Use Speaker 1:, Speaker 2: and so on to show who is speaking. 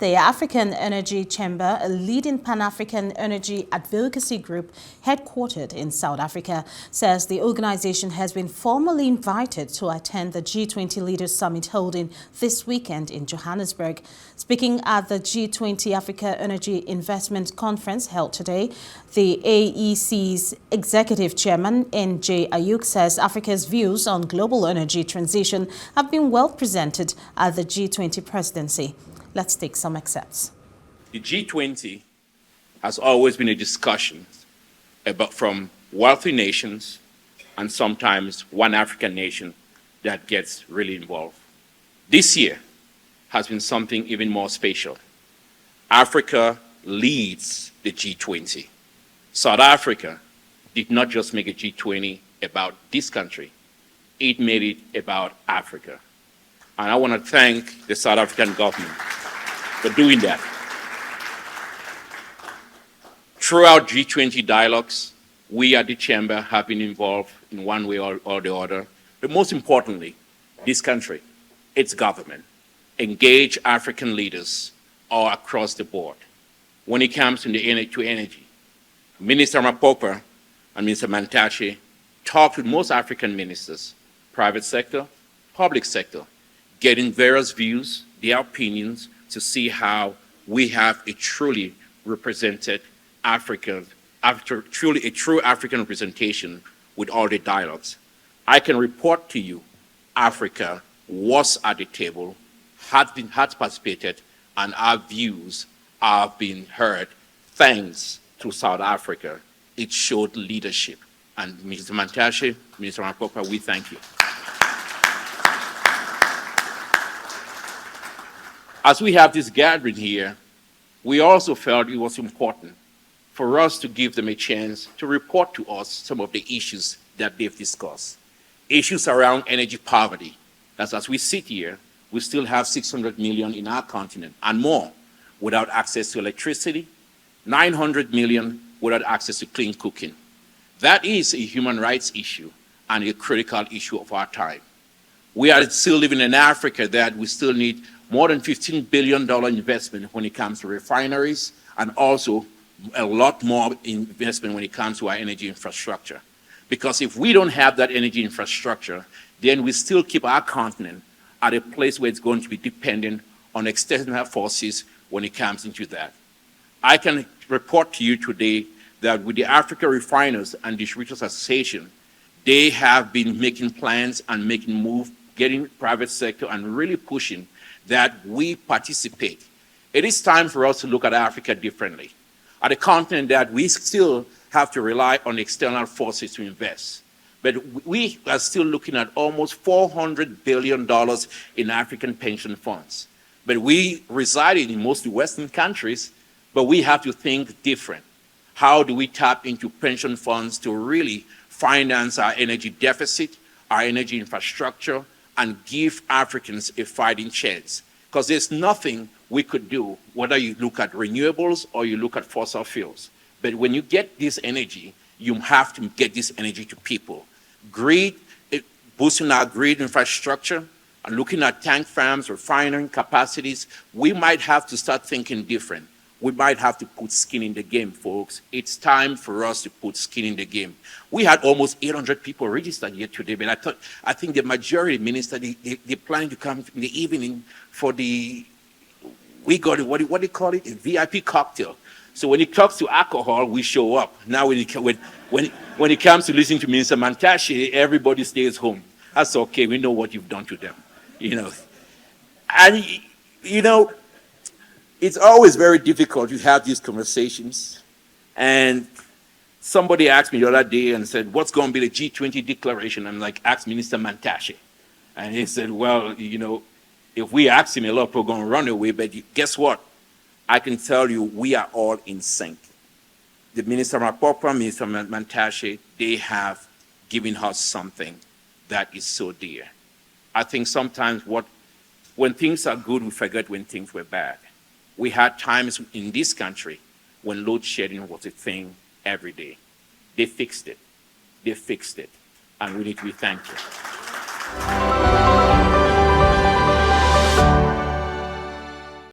Speaker 1: The African Energy Chamber, a leading Pan-African energy advocacy group headquartered in South Africa, says the organization has been formally invited to attend the G20 Leaders Summit holding this weekend in Johannesburg. Speaking at the G20 Africa Energy Investment Conference held today, the AEC's executive chairman, N.J. Ayuk, says Africa's views on global energy transition have been well presented at the G20 presidency. Let's take some excerpts.
Speaker 2: The G20 has always been a discussion from wealthy nations and sometimes one African nation that gets really involved. This year has been something even more special. Africa leads the G20. South Africa did not just make a G20 about this country, it made it about Africa. And I want to thank the South African government for doing that. Throughout G20 dialogues, we at the Chamber have been involved in one way or the other. But most importantly, this country, its government, engage African leaders all across the board. When it comes to energy, Minister Mapopa and Minister Mantashe talked with most African ministers, private sector, public sector, getting various views, their opinions, to see how we have a truly represented African, truly a true African representation with all the dialogues. I can report to you, Africa was at the table, had participated, and our views have been heard thanks to South Africa. It showed leadership. And Mr. Mantashe, Minister Mapopa, we thank you. As we have this gathering here, we also felt it was important for us to give them a chance to report to us some of the issues that they've discussed. Issues around energy poverty. That's as we sit here, we still have 600 million in our continent and more without access to electricity, 900 million without access to clean cooking. That is a human rights issue and a critical issue of our time. We are still living in Africa that we still need more than $15 billion investment when it comes to refineries, and also a lot more investment when it comes to our energy infrastructure. Because if we don't have that energy infrastructure, then we still keep our continent at a place where it's going to be dependent on external forces when it comes into that. I can report to you today that with the Africa Refiners and Distributors Association, they have been making plans and making moves, getting private sector and really pushing that we participate. It is time for us to look at Africa differently, at a continent that we still have to rely on external forces to invest. But we are still looking at almost $400 billion in African pension funds. But we reside in mostly Western countries, but we have to think different. How do we tap into pension funds to really finance our energy deficit, our energy infrastructure, and give Africans a fighting chance? Because there's nothing we could do, whether you look at renewables or you look at fossil fuels. But when you get this energy, you have to get this energy to people. Grid, boosting our grid infrastructure, and looking at tank farms, refining capacities, we might have to start thinking different. We might have to put skin in the game, folks. It's time for us to put skin in the game. We had almost 800 people registered here today, but I think the majority, Minister, they plan to come in the evening for the, we got it, what do you call it? A VIP cocktail. So when it comes to alcohol, we show up. Now when it comes to listening to Minister Mantashe, everybody stays home. That's okay, we know what you've done to them, you know. And, you know, it's always very difficult to have these conversations. And somebody asked me the other day and said, what's going to be the G20 declaration? I'm like, ask Minister Mantashe. And he said, well, you know, if we ask him, a lot of people are going to run away. But guess what? I can tell you, we are all in sync. The Minister Mapopa, Minister Mantashe, they have given us something that is so dear. I think sometimes when things are good, we forget when things were bad. We had times in this country when load shedding was a thing every day. They fixed it. They fixed it. And we need to be thankful.